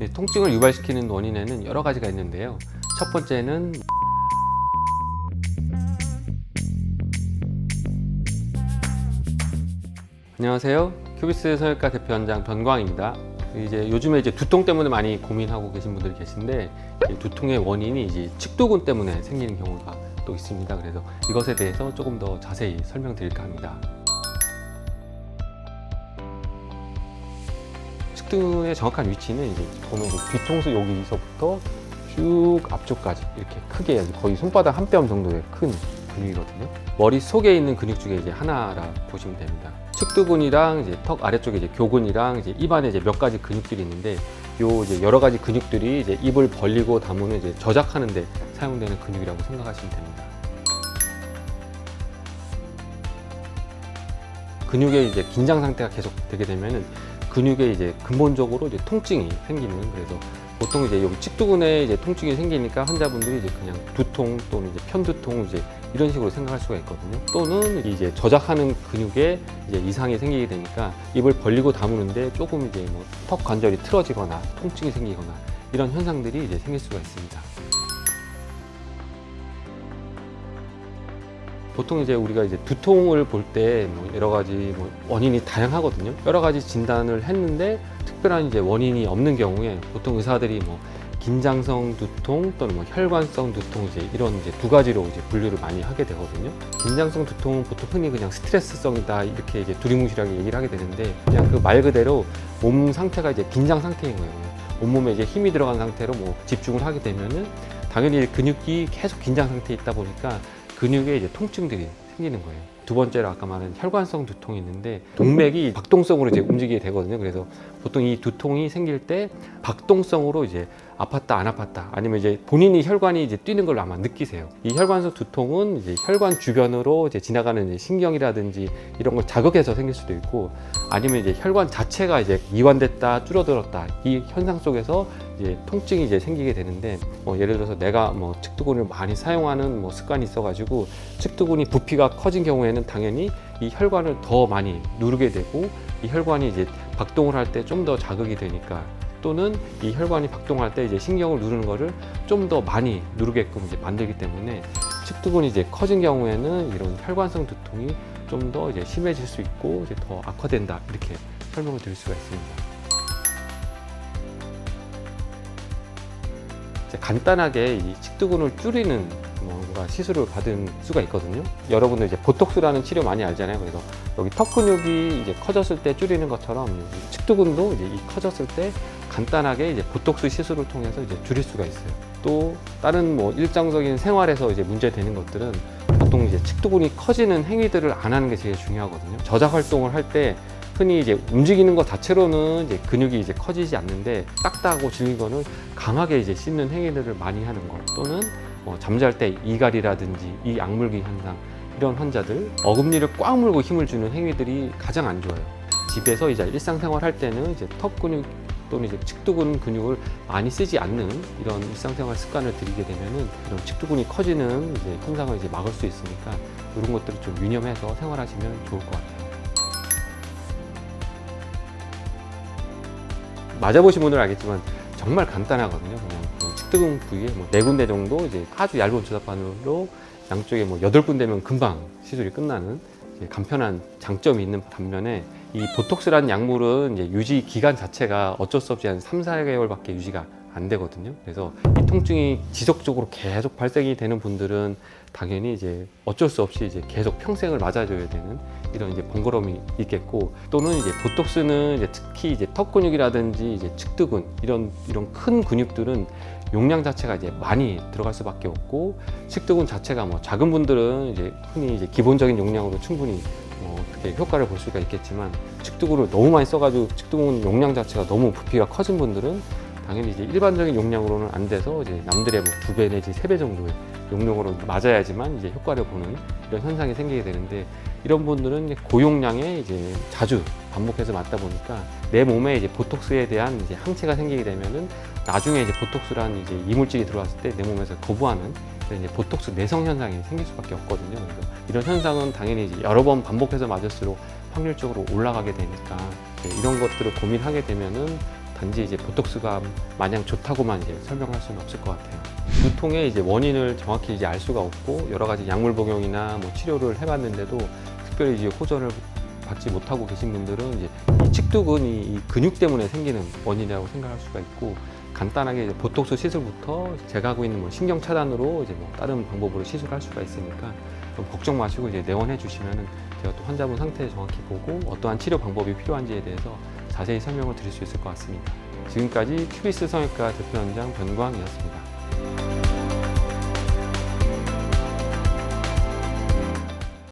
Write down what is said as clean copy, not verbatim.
통증을 유발시키는 원인에는 여러 가지가 있는데요. 첫 번째는 안녕하세요. 큐비스 성형외과 대표 원장 변광입니다. 요즘에 두통 때문에 많이 고민하고 계신 분들이 계신데, 두통의 원인이 측두근 때문에 생기는 경우가 또 있습니다. 그래서 이것에 대해서 조금 더 자세히 설명드릴까 합니다. 측두근의 정확한 위치는 보면 뒤통수 여기서부터 쭉 앞쪽까지 이렇게 크게 거의 손바닥 한 뼘 정도의 큰 근육이거든요. 머릿속에 있는 근육 중에 하나라 보시면 됩니다. 측두근이랑 턱 아래쪽에 교근이랑 입안에 몇 가지 근육들이 있는데, 여러 가지 근육들이 입을 벌리고 다무는 저작하는 데 사용되는 근육이라고 생각하시면 됩니다. 근육의 긴장 상태가 계속 되게 되면은 근육에 근본적으로 통증이 생기는, 그래서 보통 여기 측두근에 통증이 생기니까 환자분들이 그냥 두통 또는 편두통 이런 식으로 생각할 수가 있거든요. 또는 저작하는 근육에 이상이 생기게 되니까 입을 벌리고 다무는데 조금 턱 관절이 틀어지거나 통증이 생기거나 이런 현상들이 생길 수가 있습니다. 보통 우리가 두통을 볼 때 여러 가지 원인이 다양하거든요. 여러 가지 진단을 했는데 특별한 원인이 없는 경우에 보통 의사들이 긴장성 두통 또는 혈관성 두통 이런 두 가지로 분류를 많이 하게 되거든요. 긴장성 두통은 보통 흔히 그냥 스트레스성이다 이렇게 두리뭉실하게 얘기를 하게 되는데, 그냥 그 말 그대로 몸 상태가 긴장 상태인 거예요. 온몸에 힘이 들어간 상태로 집중을 하게 되면은 당연히 근육이 계속 긴장 상태에 있다 보니까 근육에 통증들이 생기는 거예요. 두 번째로 아까 말한 혈관성 두통이 있는데, 동맥이 박동성으로 움직이게 되거든요. 그래서 보통 이 두통이 생길 때 박동성으로 아팠다 안 아팠다, 아니면 본인이 혈관이 뛰는 걸 아마 느끼세요. 이 혈관성 두통은 혈관 주변으로 지나가는 신경이라든지 이런 걸 자극해서 생길 수도 있고, 아니면 혈관 자체가 이완됐다 줄어들었다 이 현상 속에서 통증이 생기게 되는데, 예를 들어서 내가 측두근을 많이 사용하는 습관이 있어가지고 측두근이 부피가 커진 경우에는 당연히 이 혈관을 더 많이 누르게 되고, 이 혈관이 박동을 할 때 좀 더 자극이 되니까, 또는 이 혈관이 박동할 때 신경을 누르는 거를 좀 더 많이 누르게끔 만들기 때문에 측두근이 커진 경우에는 이런 혈관성 두통이 좀 더 심해질 수 있고 더 악화된다, 이렇게 설명을 드릴 수가 있습니다. 간단하게 이 측두근을 줄이는 뭔가 시술을 받은 수가 있거든요. 여러분들 보톡스라는 치료 많이 알잖아요. 그래서 여기 턱 근육이 커졌을 때 줄이는 것처럼 측두근도 커졌을 때 간단하게 보톡스 시술을 통해서 줄일 수가 있어요. 또 다른 일상적인 생활에서 문제되는 것들은 보통 측두근이 커지는 행위들을 안 하는 게 제일 중요하거든요. 저작 활동을 할 때 흔히 움직이는 것 자체로는 근육이 커지지 않는데, 딱딱하고 질긴 거는 강하게 씹는 행위들을 많이 하는 거, 또는 잠잘 때 이갈이라든지 이 악물기 현상, 이런 환자들 어금니를 꽉 물고 힘을 주는 행위들이 가장 안 좋아요. 집에서 일상생활 할 때는 턱 근육 또는 측두근 근육을 많이 쓰지 않는 이런 일상생활 습관을 들이게 되면은 이런 측두근이 커지는 현상을 막을 수 있으니까, 이런 것들을 좀 유념해서 생활하시면 좋을 것 같아요. 맞아보신 분들은 알겠지만 정말 간단하거든요. 그냥 측두근 부위에 4군데 정도 아주 얇은 주사바늘로 양쪽에 8군데면 금방 시술이 끝나는 간편한 장점이 있는 반면에, 이 보톡스라는 약물은 유지 기간 자체가 어쩔 수 없이 한 3-4개월밖에 유지가 안 되거든요. 그래서 이 통증이 지속적으로 계속 발생이 되는 분들은 당연히 어쩔 수 없이 계속 평생을 맞아줘야 되는 이런 번거로움이 있겠고, 또는 보톡스는 특히 턱 근육이라든지 측두근 이런 큰 근육들은 용량 자체가 많이 들어갈 수밖에 없고, 측두근 자체가 작은 분들은 흔히 기본적인 용량으로 충분히 어떻게 효과를 볼 수가 있겠지만, 측두근을 너무 많이 써가지고 측두근 용량 자체가 너무 부피가 커진 분들은 당연히 일반적인 용량으로는 안 돼서 남들의 2배 내지 3배 정도의 용량으로 맞아야지만 효과를 보는 이런 현상이 생기게 되는데, 이런 분들은 고용량에 자주 반복해서 맞다 보니까 내 몸에 보톡스에 대한 항체가 생기게 되면은 나중에 보톡스라는 이물질이 들어왔을 때 내 몸에서 거부하는 보톡스 내성 현상이 생길 수밖에 없거든요. 그래서 이런 현상은 당연히 여러 번 반복해서 맞을수록 확률적으로 올라가게 되니까, 이런 것들을 고민하게 되면은 단지 이제 보톡스가 마냥 좋다고만 이제 설명할 수는 없을 것 같아요. 두통의 이제 원인을 정확히 이제 알 수가 없고 여러 가지 약물 복용이나 뭐 치료를 해봤는데도 특별히 이제 호전을 받지 못하고 계신 분들은 이제 이 측두근이 이 근육 때문에 생기는 원인이라고 생각할 수가 있고, 간단하게 이제 보톡스 시술부터 제가 하고 있는 뭐 신경 차단으로 이제 뭐 다른 방법으로 시술할 수가 있으니까 좀 걱정 마시고 이제 내원해 주시면은 제가 또 환자분 상태 정확히 보고 어떠한 치료 방법이 필요한지에 대해서 자세히 설명을 드릴 수 있을 것 같습니다. 지금까지 큐비스 성형외과 대표원장 변광이었습니다.